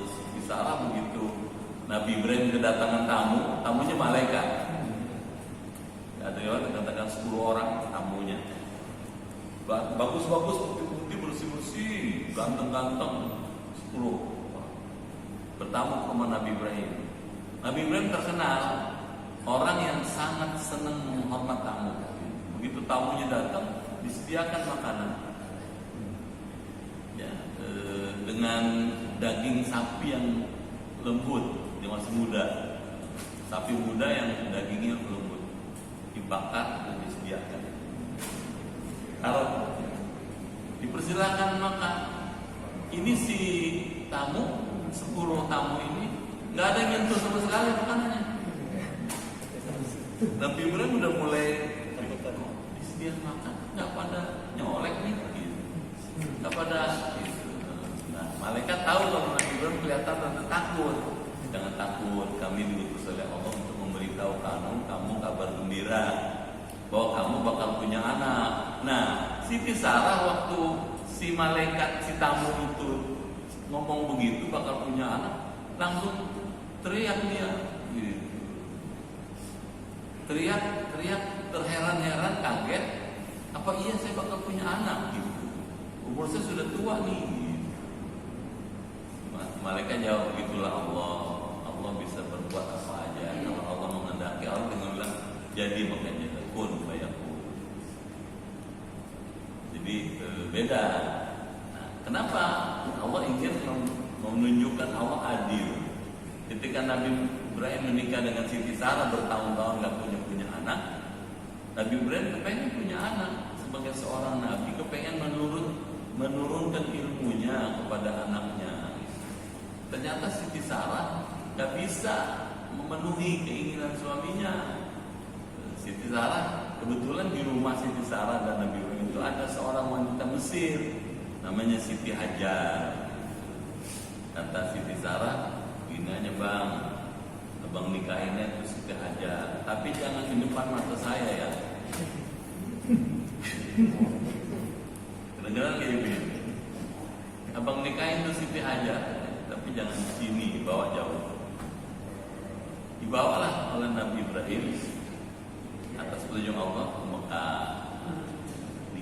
Siti Sarah begitu Nabi Ibrahim kedatangan tamunya malaikat. Ada yang dikatakan 10 orang tamunya. Bagus-bagus, putih-putih, bersih-bersih, ganteng-ganteng, 10 orang. Bertamu ke rumah Nabi Ibrahim. Nabi Ibrahim terkenal orang yang sangat senang menghormat tamu. Begitu tamunya datang, disediakan makanan. Ya, dengan daging sapi yang lembut, yang masih muda. Sapi muda yang dagingnya lembut, dibakar dan disediakan. Kalau dipersilakan makan, ini si tamu, 10 tamu ini nggak ada yang nyentuh sama sekali makanannya. Nabi Ibrahim udah mulai disediakan makan, nggak pada nyolek nih, gitu. Nggak pada. Gitu. Nah, malaikat tahu kalau Nabi Ibrahim kelihatan rada takut. Jangan takut, kami diutus oleh Allah untuk memberitahu kamu kabar gembira bahwa kamu bakal punya anak. Nah, Siti Sarah waktu si malaikat, si tamu itu ngomong begitu bakal punya anak, langsung teriak dia, gitu. Teriak, terheran-heran, kaget. Apa iya saya bakal punya anak? Gitu. Umur saya sudah tua nih. Gitu. Malaikat jawab, begitulah Allah bisa berbuat apa aja. Kalau Allah menghendaki, Allah dengan bilang jadi, makanya kun fayakun. Jadi beda. Nah, kenapa Allah ingin menunjukkan Allah adil? Ketika Nabi Ibrahim menikah dengan Siti Sarah bertahun-tahun nggak punya anak, Nabi Ibrahim kepengen punya anak sebagai seorang nabi, kepengen menurunkan ilmunya kepada anaknya. Ternyata Siti Sarah nggak bisa memenuhi keinginan suaminya. Siti Sarah, kebetulan di rumah Siti Sarah dan Nabi Ibrahim itu ada seorang wanita Mesir namanya Siti Hajar. Kata Siti Sarah, gini aja bang, abang nikahinnya itu Siti Hajar, tapi jangan di depan mata saya ya. Kedengeran kayak gini, abang nikahin itu Siti Hajar, tapi jangan di sini, dibawa jauh. Dibawalah oleh Nabi Ibrahim atas petunjuk Allah ke Mekah.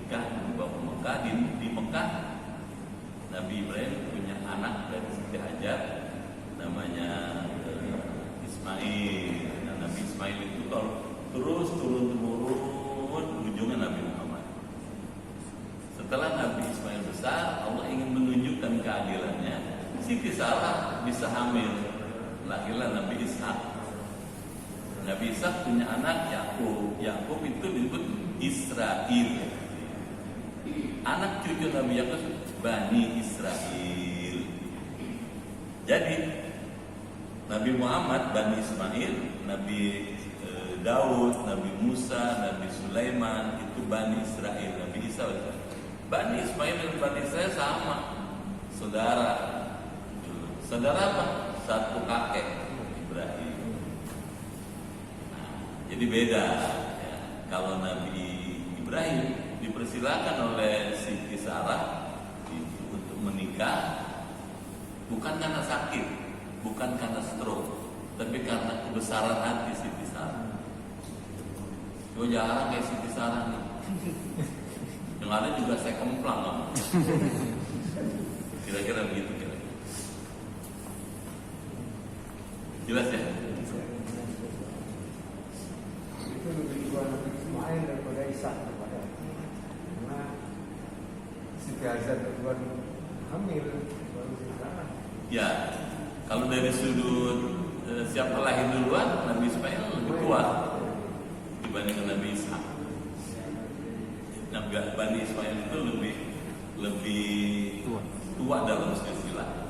menikah dibawa ke Mekah. Di Mekah Nabi Ibrahim punya anak dari Siti Hajar namanya Ismail. Nah, Nabi Ismail itu kalau terus turun ujungnya Nabi Muhammad. Setelah Nabi Ismail besar, Allah ingin menunjukkan keadilannya. Siti Sarah bisa hamil, lahirlah Nabi Ishak. Nabi Ishak punya anak Yakub. Yakub itu disebut Israel. Anak cucu Nabi Yakub Bani Israel. Jadi Nabi Muhammad Bani Ismail, Nabi Daud, Nabi Musa, Nabi Sulaiman itu Bani Israel. Nabi Isa Bani Ismail dan Bani Israel sama, saudara. Saudara apa? Satu kakek, Ibrahim. Nah, jadi beda ya. Kalau Nabi Ibrahim dipersilakan oleh Siti Sarah itu untuk menikah bukan karena sakit, bukan karena stroke, tapi karena kebesaran hati Siti Sarah. Yo jarang kayak Siti Sarah nih. Yang ada juga saya kemplang loh. Kira-kira begitu kira. Jelas ya? Itu lebih dua Nabi Ismail daripada Ishak daripada. Karena Siti Hajar kedua hamil baru sekarang. Ya, kalau dari sudut siapa lahir duluan, Nabi Ismail lebih tua dibandingkan Nabi Ishak. Nabi Bani Ismail itu lebih tua dalam silsilah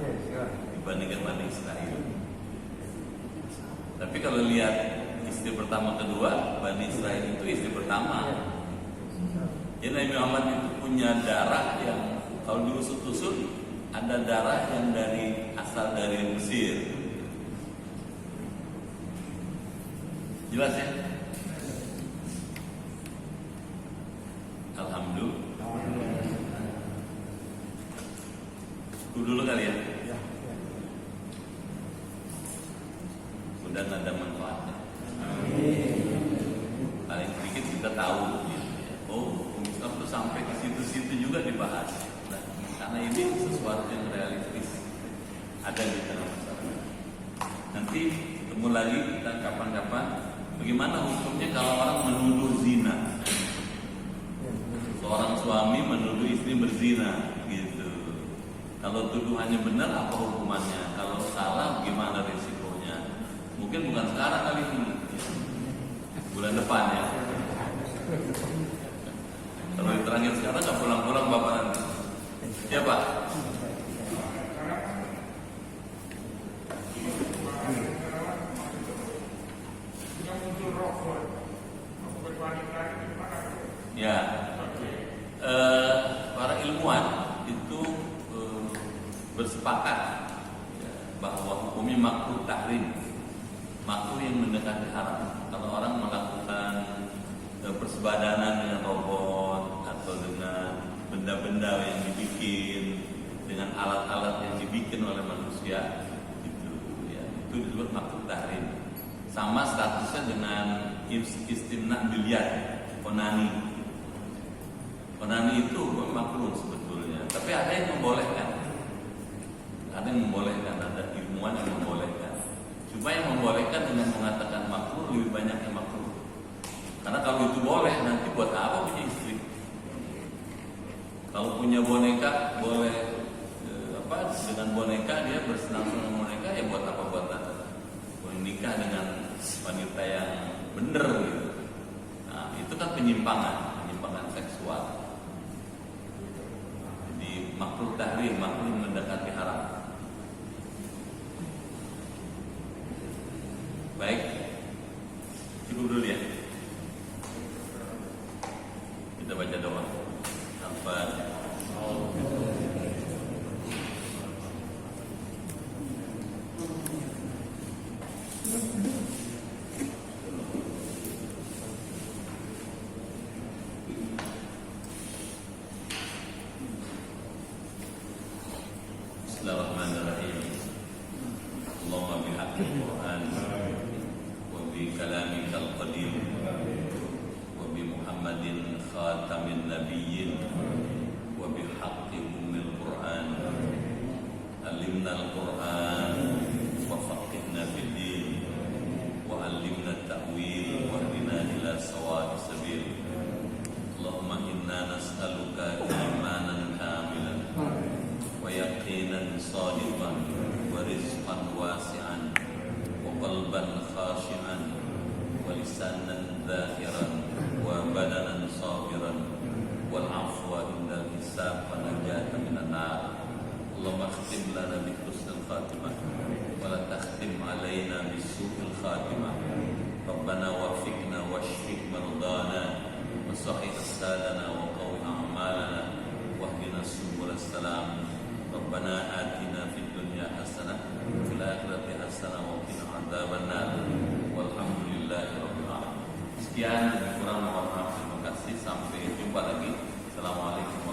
dibandingkan Bani Israel. Tapi kalau lihat istri pertama kedua, Bani Israel itu istri pertama. Jadi Nabi Muhammad itu punya darah yang kalau diusut-usut ada darah yang asal dari Mesir. Jelas ya? Alhamdulillah. Dulu kali ya. Mudah ada manfaatnya. Paling sedikit kita tahu. Oh, Islam itu sampai ke situ-situ juga dibahas. Nah, karena ini sesuatu yang realistis ada di tengah masyarakat. Nanti ketemu lagi kita kapan-kapan. Bagaimana hukumnya kalau orang menuduh zina? Seorang suami menuduh istri berzina, gitu. Kalau tuduhannya benar, apa hukumannya? Kalau salah, gimana risikonya? Mungkin bukan sekarang kali ini, bulan depan ya. Kalau diterangin sekarang, nggak pulang-pulang bapak nanti. Ya Pak. Ya, para ilmuwan itu bersepakat ya, bahwa hukumnya makruh tahrim, makruh yang mendekati haram. Kalau orang melakukan persebadanan dengan robot atau dengan benda-benda yang dibikin, dengan alat-alat yang dibikin oleh manusia, itu disebut makruh tahrim. Sama statusnya dengan istimna biliat, onani. Onani itu makruh sebetulnya, tapi ada yang membolehkan. Ada ilmuwan yang membolehkan. Cuma yang membolehkan dengan mengatakan makruh lebih banyak yang makruh. Karena kalau itu boleh, nanti buat apa punya istri? Kalau punya boneka boleh dengan boneka dia bersenang-senang boneka, ya buat apa boleh nikah dengan wanita yang bener gitu. Nah, itu kan penyimpangan seksual. Jadi makruh tahrim, makruh mendekati haram. Baik, cukup dulu ya. Kita baca doa. Bismillahirrahmanirrahim. Allahumma bihaqqil Qur'an wa bi kalamikal qadim wa bi Muhammadin khatamin النبيين وبحق أم القرآن علمنا القرآن وفقهنا في الدين وعلمنا التأويل واهدنا إلى سواء السبيل اللهم إنا نسألك إيمانا كاملا ويقينا صادقا ورزقا واسعا وقلبا خاشعا ولسانا ذاكرا وبدنا صابرا والعفو عند الحساب ونجاة من النار اللهم اختم لنا بحسن الخاتمة ولا تختم علينا بسوء الخاتمة ربنا وفقنا واشف مرضانا وصحح أجسادنا وقو أعمالنا واهدنا سبل السلام ربنا آتنا في الدنيا حسنة وفي الآخرة حسنة وقنا عذاب النار والحمد لله رب العالمين. Sekian, lebih kurang mohon maaf, terima kasih, sampai jumpa lagi. Assalamualaikum.